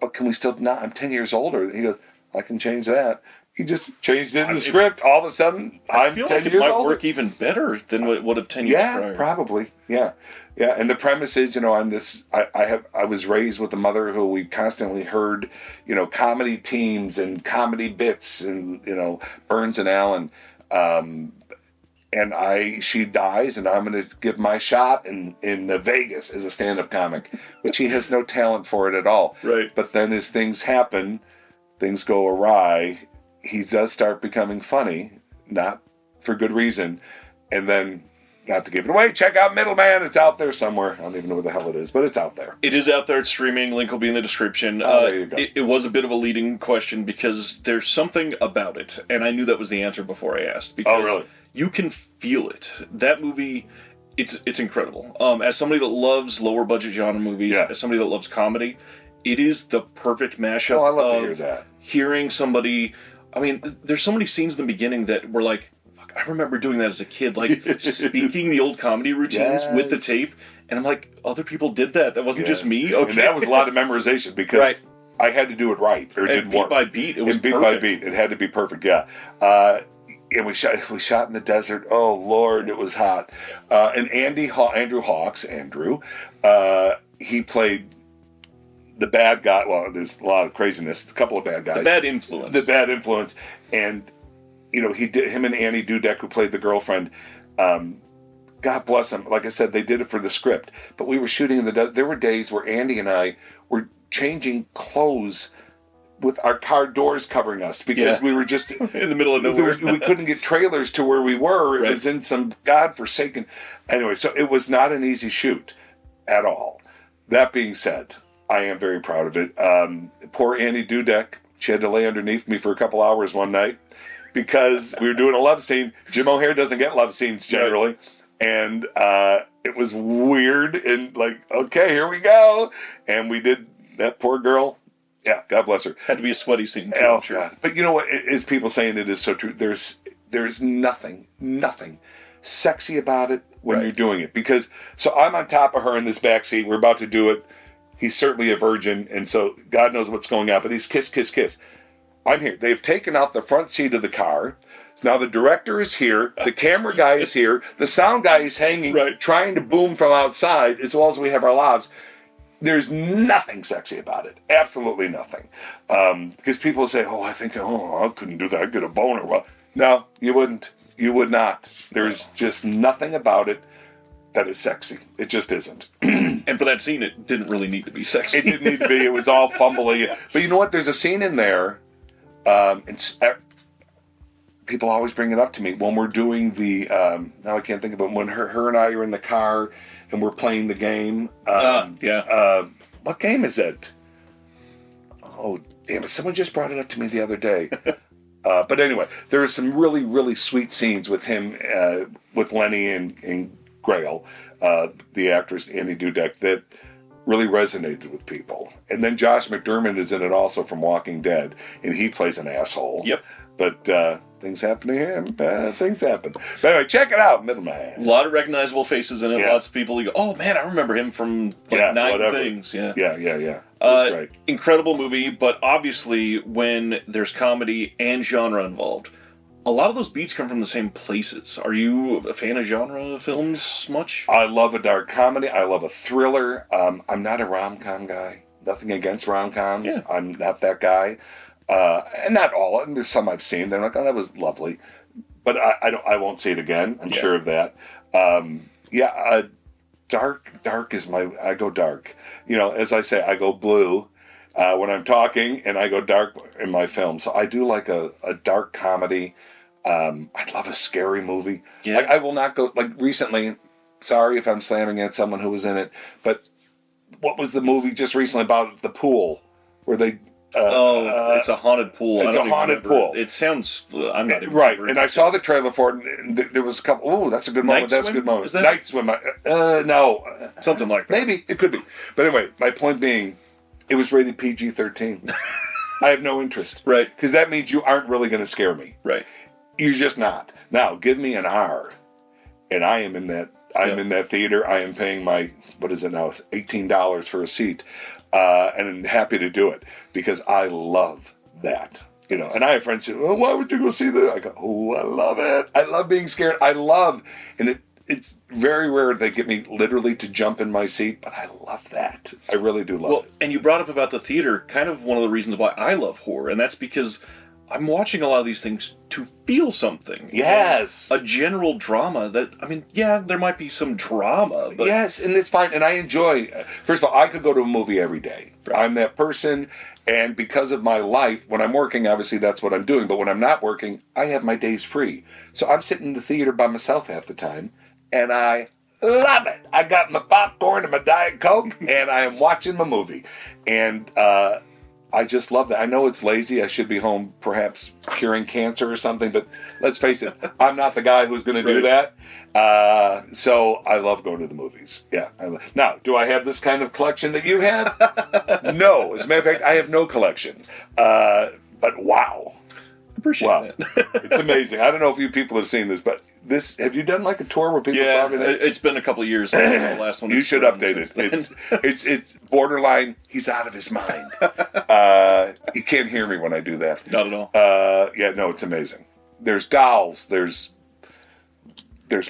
but can we still not? I'm 10 years older. He goes, I can change that. He just changed it in the script. All of a sudden, I'm 10 years older. I feel like it might work even better than what it would have 10 years prior. Yeah, probably. Yeah. Yeah. And the premise is, I'm this, I was raised with a mother who we constantly heard, comedy teams and comedy bits and, Burns and Allen. And she dies, and I'm going to give my shot in Vegas as a stand-up comic, which he has no talent for it at all. Right. But then as things happen, things go awry, he does start becoming funny, not for good reason. And then, not to give it away, check out Middleman. It's out there somewhere. I don't even know where the hell it is, but it's out there. It is out there. It's streaming. Link will be in the description. There you go. It was a bit of a leading question because there's something about it, and I knew that was the answer before I asked. Because really? You can feel it. That movie, it's incredible. As somebody that loves lower budget genre movies, as somebody that loves comedy, it is the perfect mashup. Oh, I love to hear that. Hearing somebody, I mean, there's so many scenes in the beginning that were like, fuck, I remember doing that as a kid, like speaking the old comedy routines with the tape, and I'm like, other people did that. That wasn't just me. Okay, and that was a lot of memorization because I had to do it right, or it didn't work. Beat by beat, it was beat by beat. It had to be perfect. Yeah. And we shot in the desert. Oh Lord, it was hot. And Andrew Hawks, he played the bad guy. Well, there's a lot of craziness. A couple of bad guys. The bad influence. And he did. Him and Annie Dudek, who played the girlfriend. God bless them. Like I said, they did it for the script. But we were shooting in the desert. There were days where Andy and I were changing clothes with our car doors covering us because we were just in the middle of nowhere. We couldn't get trailers to where we were. It was in some godforsaken. Anyway, so it was not an easy shoot at all. That being said, I am very proud of it. Poor Annie Dudek, she had to lay underneath me for a couple hours one night because we were doing a love scene. Jim O'Heir doesn't get love scenes generally. And it was weird and like, okay, here we go. And we did that poor girl. Yeah, God bless her. Had to be a sweaty scene, too, I'm sure. God. But you know what? As people saying it is so true. There's nothing sexy about it when you're doing it. Because, so I'm on top of her in this back seat. We're about to do it. He's certainly a virgin, and so God knows what's going on. But he's kiss, kiss, kiss. I'm here. They've taken out the front seat of the car. Now the director is here. The camera guy is here. The sound guy is hanging, trying to boom from outside, as well as we have our lavs. There's nothing sexy about it. Absolutely nothing. Because people say, I couldn't do that. I'd get a boner. Well, no, you wouldn't. You would not. There's just nothing about it that is sexy. It just isn't. And for that scene, it didn't really need to be sexy. It didn't need to be. It was all fumbly. But you know what? There's a scene in there. People always bring it up to me when we're doing the, now I can't think of it, when her and I are in the car and we're playing the game. What game is it? Oh, damn it. Someone just brought it up to me the other day. But anyway, there are some really, really sweet scenes with him, with Lenny and Grail, the actress Annie Dudek, that really resonated with people. And then Josh McDermott is in it also from Walking Dead, and he plays an asshole. Yep. But things happen to him. Things happen. But anyway, check it out, Middleman. A lot of recognizable faces in it. Lots of people who go, oh man, I remember him from Nine Things. Yeah. It was great. Incredible movie, but obviously when there's comedy and genre involved, a a lot of those beats come from the same places. Are you a fan of genre films much? I love a dark comedy. I love a thriller. I'm not a rom-com guy. Nothing against rom-coms. Yeah. I'm not that guy. And not all. There's some I've seen. They're like, oh, that was lovely. But I won't see it again. I'm sure of that. Dark is I go dark. As I say, I go blue when I'm talking, and I go dark in my film. So I do like a dark comedy. I'd love a scary movie. Yeah. I will not go, like recently, sorry if I'm slamming at someone who was in it, but what was the movie just recently about the pool where they... it's a haunted pool. It's a haunted pool. It sounds... I'm not even right, and I saw the trailer for it, and there was a couple... Oh, that's a good moment. That's a good moment. Is that... Night Swim. No. Something like that. Maybe. It could be. But anyway, my point being, it was rated PG-13. I have no interest. Right. Because that means you aren't really going to scare me. Right. You're just not. Now, give me an R, and I am in that... I'm in that theater. I am paying my, what is it now, $18 for a seat. And I'm happy to do it because I love that. And I have friends who say, well, why would you go see that? I go, oh, I love it. I love being scared. And it's very rare they get me literally to jump in my seat, but I love that. I really do love it. And you brought up about the theater, kind of one of the reasons why I love horror, and that's because I'm watching a lot of these things to feel something. Yes. And a general drama that, there might be some drama, but... Yes, and it's fine, and I enjoy... First of all, I could go to a movie every day. Right. I'm that person, and because of my life, when I'm working, obviously that's what I'm doing, but when I'm not working, I have my days free. So I'm sitting in the theater by myself half the time, and I love it. I got my popcorn and my Diet Coke, and I am watching my movie. And, I just love that. I know it's lazy. I should be home perhaps curing cancer or something, but let's face it, I'm not the guy who's going to do that. So I love going to the movies. Yeah. Now, do I have this kind of collection that you have? No. As a matter of fact, I have no collection. But wow. Appreciate that. It's amazing. I don't know if you people have seen this, but have you done like a tour where people saw everything? It's been a couple of years since the last one. You should update it. It's borderline. He's out of his mind. You can't hear me when I do that. Not at all. It's amazing. There's dolls. There's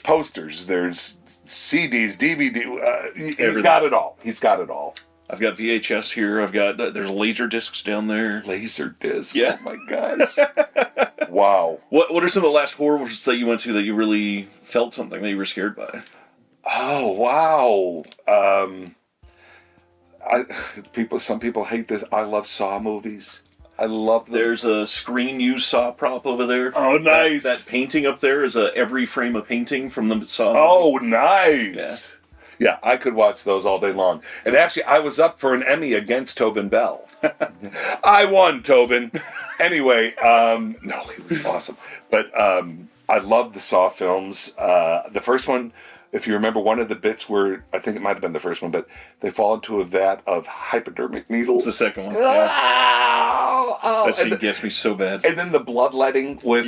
posters. There's CDs, DVD. He's got it all. He's got it all. I've got VHS here. There's laser discs down there. Laser discs? Yeah. Oh my gosh. Wow. What are some of the last horrors that you went to that you really felt something that you were scared by? Oh, wow. Some people hate this. I love Saw movies. I love them. There's a screen use Saw prop over there. Oh, nice. That painting up there is every frame a painting from the Saw. Oh, nice. Yeah, I could watch those all day long. And actually, I was up for an Emmy against Tobin Bell. I won, Tobin. Anyway, no, he was awesome. But I love the Saw films. The first one, if you remember, one of the bits where, I think it might have been the first one, but they fall into a vat of hypodermic needles. It's the second one. That scene gets me so bad. And then the bloodletting with,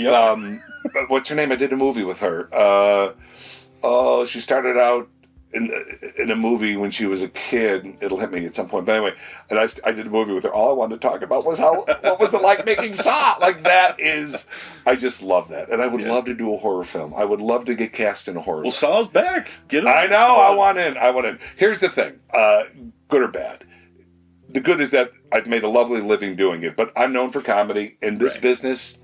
what's her name? I did a movie with her. She started out in a movie when she was a kid. It'll hit me at some point. But anyway, and I did a movie with her. All I wanted to talk about was what was it like making Saw? Like that is, I just love that. And I would love to do a horror film. I would love to get cast in a horror film. Saw's back. Get it. I know. I want in. Here's the thing. Good or bad. The good is that I've made a lovely living doing it, but I'm known for comedy. In this business,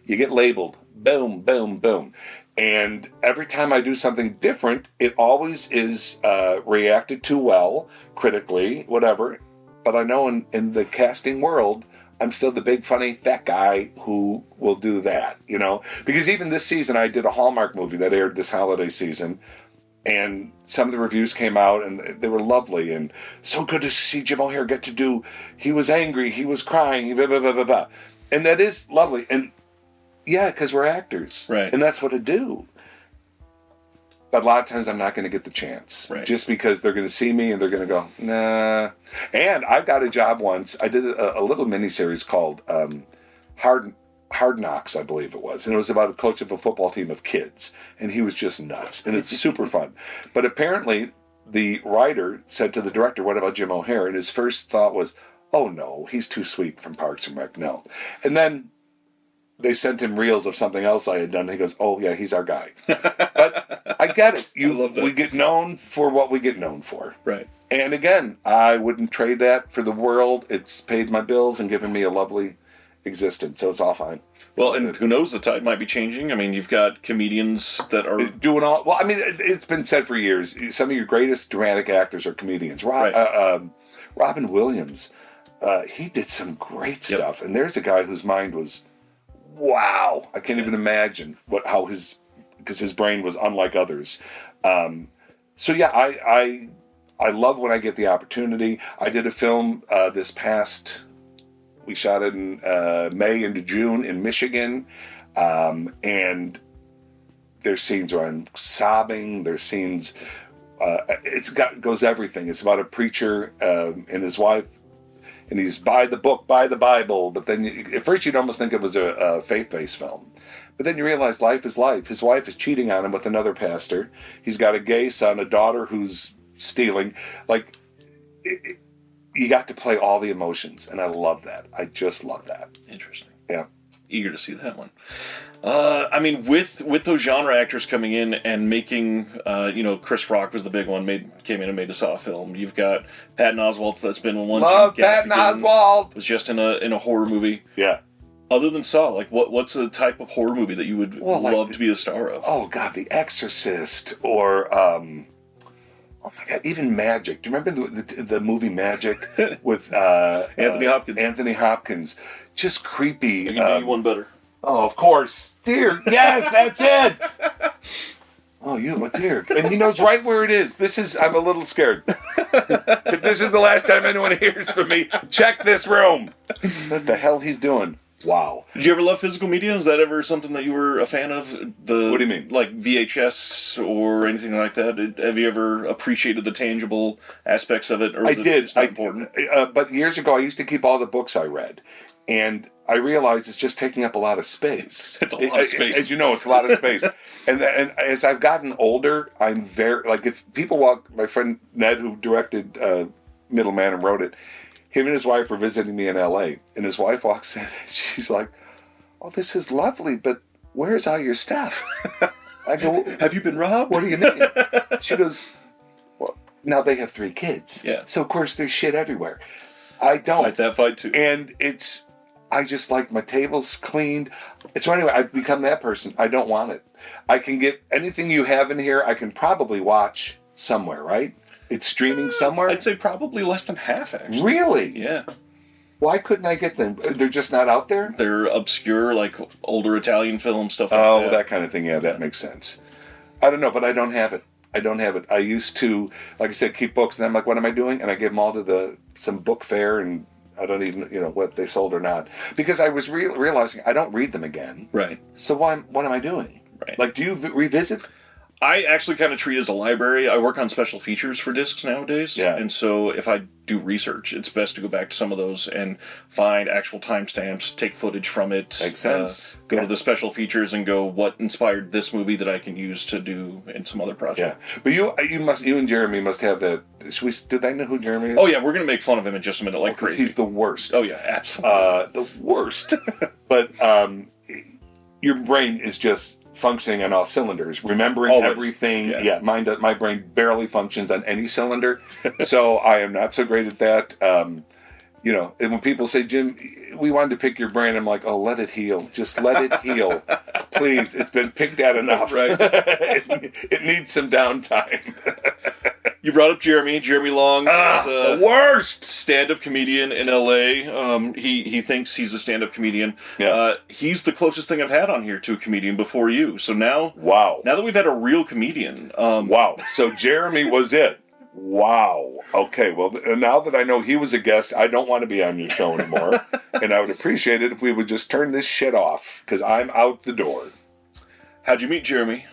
you get labeled. Boom, boom, boom. And every time I do something different, it always is reacted to well, critically, whatever. But I know in the casting world, I'm still the big, funny, fat guy who will do that, Because even this season, I did a Hallmark movie that aired this holiday season. And some of the reviews came out, and they were lovely. And so good to see Jim O'Heir get to do, he was angry, he was crying, blah, blah, blah, blah, blah. And that is lovely. And yeah, because we're actors. Right. And that's what I do. But a lot of times I'm not going to get the chance. Right. Just because they're going to see me and they're going to go, nah. And I got a job once. I did a little miniseries called Hard Knocks, I believe it was. And it was about a coach of a football team of kids. And he was just nuts. And it's super fun. But apparently the writer said to the director, what about Jim O'Heir? And his first thought was, oh no, he's too sweet from Parks and Rec. No. And then they sent him reels of something else I had done. And he goes, "Oh yeah, he's our guy." But I get it. I love that. We get known for what we get known for. Right. And again, I wouldn't trade that for the world. It's paid my bills and given me a lovely existence, so it's all fine. Well, and who knows, the tide might be changing. I mean, you've got comedians that are doing all well. I mean, it's been said for years. Some of your greatest dramatic actors are comedians. Robin Williams, he did some great stuff, and there's a guy whose mind was, wow. I can't even imagine because his brain was unlike others. So yeah, I love when I get the opportunity. I did a film we shot it in May into June in Michigan, and there's scenes where I'm sobbing. There's scenes, goes everything. It's about a preacher and his wife, and he's buy the book, buy the Bible. But then at first you'd almost think it was a faith-based film. But then you realize life is life. His wife is cheating on him with another pastor. He's got a gay son, a daughter who's stealing. You got to play all the emotions, and I love that. I just love that. Interesting. Yeah. Eager to see that one. I mean, with those genre actors coming in and making, Chris Rock was the big one, came in and made a Saw film. You've got Patton Oswalt, that's been in one. Love Patton Oswalt. Was just in a horror movie. Yeah. Other than Saw, what's the type of horror movie that you would love to be a star of? Oh God, The Exorcist, or oh my God, even Magic. Do you remember the movie Magic with Anthony Hopkins? Anthony Hopkins, just creepy. I can do one better. Oh, of course, dear. Yes, that's it. Oh, dear. And he knows right where it is. I'm a little scared. If this is the last time anyone hears from me, check this room. What the hell he's doing? Wow. Did you ever love physical media? Is that ever something that you were a fan of? What do you mean? Like VHS or anything like that? Have you ever appreciated the tangible aspects of it? Or I did. It's not important? But years ago, I used to keep all the books I read. And I realized it's just taking up a lot of space. It's a lot of space. As you know, it's a lot of space. and as I've gotten older, I'm very... if people walk... My friend Ned, who directed Middleman and wrote it, him and his wife were visiting me in L.A., and his wife walks in, and she's like, "Oh, this is lovely, but where's all your stuff?" I go, "Have you been robbed? What do you mean?" She goes, "Well, now they have 3 kids. Yeah. So, of course, there's shit everywhere." I don't. Fight that fight, too. And I just like my tables cleaned. So anyway, I've become that person. I don't want it. I can get anything you have in here, I can probably watch somewhere, right? It's streaming somewhere? I'd say probably less than half, actually. Really? Yeah. Why couldn't I get them? They're just not out there? They're obscure, like older Italian film, stuff like that. Oh, that kind of thing. Yeah, that makes sense. I don't know, but I don't have it. I used to, like I said, keep books, and I'm like, what am I doing? And I gave them all to some book fair, and I don't even, what they sold or not. Because I was realizing I don't read them again. Right. So what am I doing? Right. Do you revisit? I actually kind of treat it as a library. I work on special features for discs nowadays. Yeah. And so if I do research, it's best to go back to some of those and find actual timestamps, take footage from it. Makes sense. Go to the special features and go, what inspired this movie that I can use to do in some other project. Yeah. But you and Jeremy must have that. Did they know who Jeremy is? Oh, yeah. We're going to make fun of him in just a minute like crazy. He's the worst. Oh, yeah. Absolutely. The worst. But your brain is just functioning on all cylinders, remembering Always. Everything. Yeah, my brain barely functions on any cylinder, so I am not so great at that. And when people say, "Jim, we wanted to pick your brain," I'm like, "Oh, let it heal. Just let it heal, please. It's been picked at enough. Right? it needs some downtime." You brought up Jeremy Long. The worst stand-up comedian in LA. He thinks he's a stand-up comedian. Yeah. He's the closest thing I've had on here to a comedian before you. So now, wow. Now that we've had a real comedian, wow. So Jeremy was it. Wow. Okay. Well, now that I know he was a guest, I don't want to be on your show anymore, and I would appreciate it if we would just turn this shit off because I'm out the door. How'd you meet Jeremy?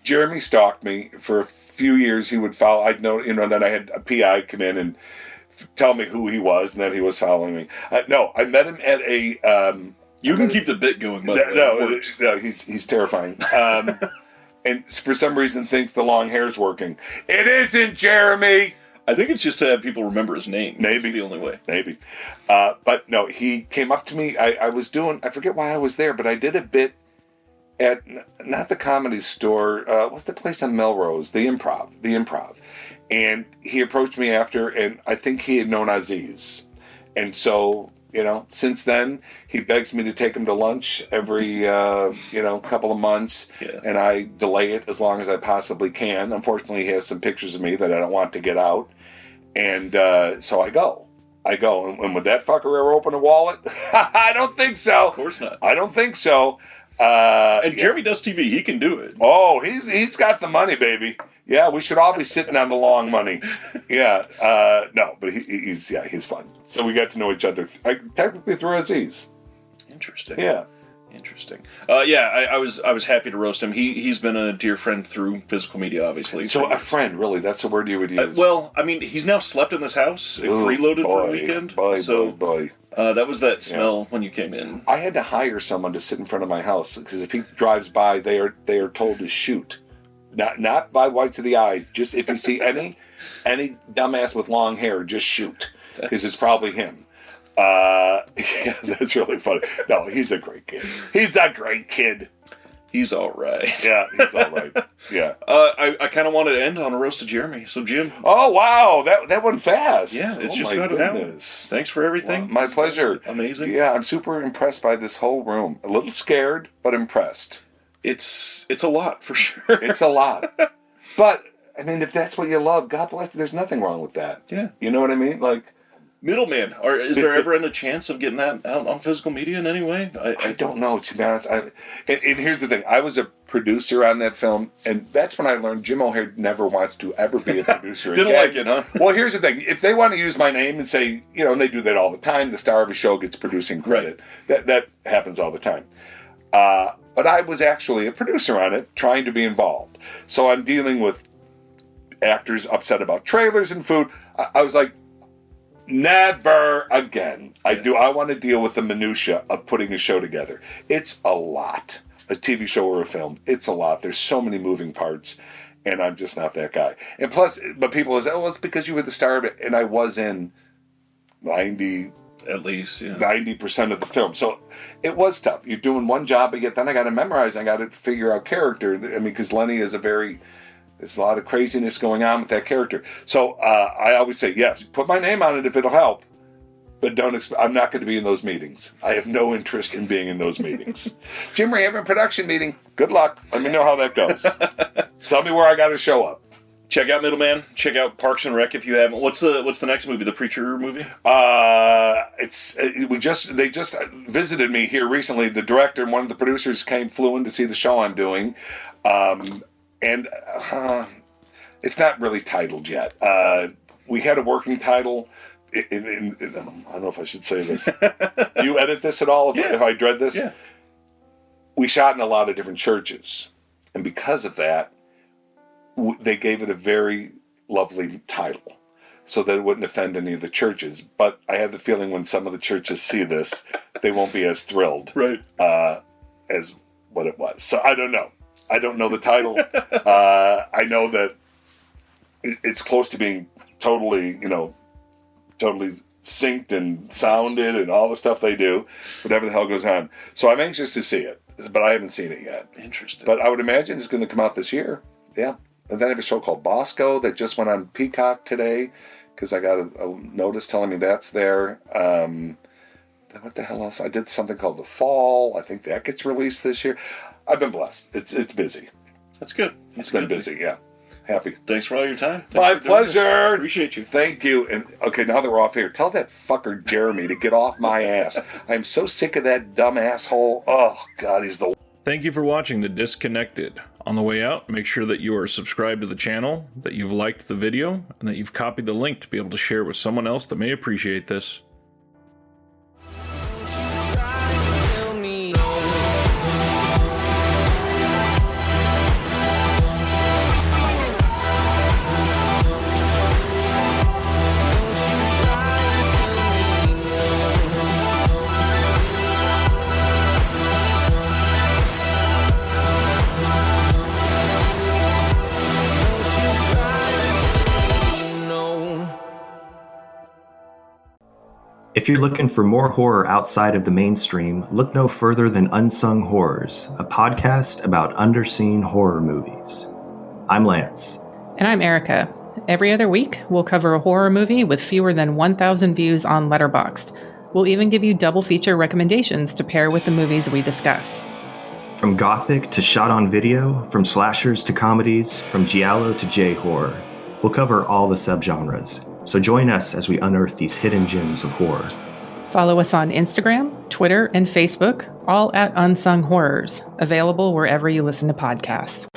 Jeremy stalked me for a few years. He would follow. I'd know, then I had a PI come in and tell me who he was, and then he was following me. No, I met him at a. You can keep the bit going, by the way. No, he's terrifying. And for some reason thinks the long hair's working. It isn't, Jeremy. I think it's just to have people remember his name. Maybe. That's the only way. Maybe. But no, he came up to me. I forget why I was there, but I did a bit at, not the Comedy Store, what's the place on Melrose? The Improv. And he approached me after, and I think he had known Aziz. And so, since then, he begs me to take him to lunch every, couple of months. Yeah. And I delay it as long as I possibly can. Unfortunately, he has some pictures of me that I don't want to get out. And so I go. And would that fucker ever open a wallet? I don't think so. Of course not. I don't think so. And Jeremy does TV. He can do it. Oh, he's got the money, baby. Yeah, we should all be sitting on the long money. Yeah. No, but he's fun. So we got to know each other technically through Aziz. Interesting. Yeah. Interesting. I was happy to roast him. He's been a dear friend through physical media, obviously. So a friend, really? That's a word you would use. He's now slept in this house, freeloaded for a weekend. Boy. That was that smell when you came in. I had to hire someone to sit in front of my house because if he drives by, they are told to shoot. Not by whites of the eyes. Just if you see any dumbass with long hair, just shoot because it's probably him. Yeah, that's really funny. No, he's a great kid. He's a great kid. He's all right. Yeah, he's all right. Yeah. I kind of wanted to end on a roast of Jeremy. So, Jim. Oh, wow. That went fast. Yeah, it's just about an hour. Thanks for everything. Well, my pleasure. Amazing. Yeah, I'm super impressed by this whole room. A little scared, but impressed. It's a lot, for sure. It's a lot. But, I mean, if that's what you love, God bless you. There's nothing wrong with that. Yeah. You know what I mean? Like... Middleman. Is there ever a chance of getting that out on physical media in any way? I don't know, to be honest. And here's the thing. I was a producer on that film, and that's when I learned Jim O'Hare never wants to ever be a producer Didn't again. like it, huh? Well, here's the thing. If they want to use my name and say, and they do that all the time, the star of a show gets producing credit. Right. That happens all the time. But I was actually a producer on it, trying to be involved. So I'm dealing with actors upset about trailers and food. I was like, never again. Yeah. I want to deal with the minutia of putting a show together. It's a lot. A TV show or a film. It's a lot. There's so many moving parts, and I'm just not that guy. And plus, but people will say, it's because you were the star of it, and I was in 90% of the film. So it was tough. You're doing one job, but yet then I got to memorize. I got to figure out character. I mean, because Lenny is there's a lot of craziness going on with that character. So I always say, yes, put my name on it if it'll help, but I'm not going to be in those meetings. I have no interest in being in those meetings. Jim, we're having a production meeting. Good luck. Let me know how that goes. Tell me where I got to show up. Check out Middleman. Check out Parks and Rec if you haven't. What's the next movie? The Preacher movie? They just visited me here recently. The director and one of the producers flew in to see the show I'm doing. And it's not really titled yet. We had a working title. I don't know if I should say this. Do you edit this at all if I dread this? Yeah. We shot in a lot of different churches. And because of that, they gave it a very lovely title so that it wouldn't offend any of the churches. But I have the feeling when some of the churches see this, they won't be as thrilled as what it was. So I don't know. I don't know the title. I know that it's close to being totally synced and sounded and all the stuff they do, whatever the hell goes on. So I'm anxious to see it, but I haven't seen it yet. Interesting. But I would imagine it's going to come out this year. Yeah. And then I have a show called Bosco that just went on Peacock today because I got a notice telling me that's there. What the hell else? I did something called The Fall. I think that gets released this year. I've been blessed. It's busy. That's good. It's been busy, yeah. Happy. Thanks for all your time. My pleasure. Appreciate you. Thank you. And okay, now that we're off here, tell that fucker Jeremy to get off my ass. I'm so sick of that dumb asshole. Oh, God, he's the... Thank you for watching The Disconnected. On the way out, make sure that you are subscribed to the channel, that you've liked the video, and that you've copied the link to be able to share with someone else that may appreciate this. If you're looking for more horror outside of the mainstream, look no further than Unsung Horrors, a podcast about underseen horror movies. I'm Lance. And I'm Erica. Every other week, we'll cover a horror movie with fewer than 1,000 views on Letterboxd. We'll even give you double feature recommendations to pair with the movies we discuss. From gothic to shot on video, from slashers to comedies, from giallo to J-horror, we'll cover all the subgenres. So join us as we unearth these hidden gems of horror. Follow us on Instagram, Twitter, and Facebook, all at Unsung Horrors, available wherever you listen to podcasts.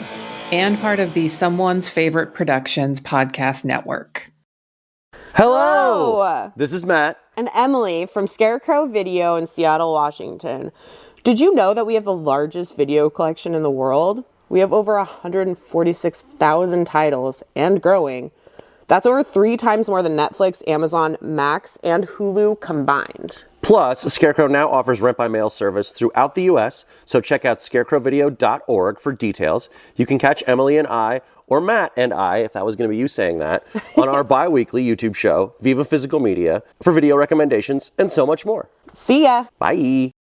And part of the Someone's Favorite Productions podcast network. Hello! This is Matt. And Emily from Scarecrow Video in Seattle, Washington. Did you know that we have the largest video collection in the world? We have over 146,000 titles and growing. That's over 3 times more than Netflix, Amazon, Max, and Hulu combined. Plus, Scarecrow now offers rent-by-mail service throughout the U.S., so check out scarecrowvideo.org for details. You can catch Emily and I, or Matt and I, if that was going to be you saying that, on our bi-weekly YouTube show, Viva Physical Media, for video recommendations and so much more. See ya! Bye!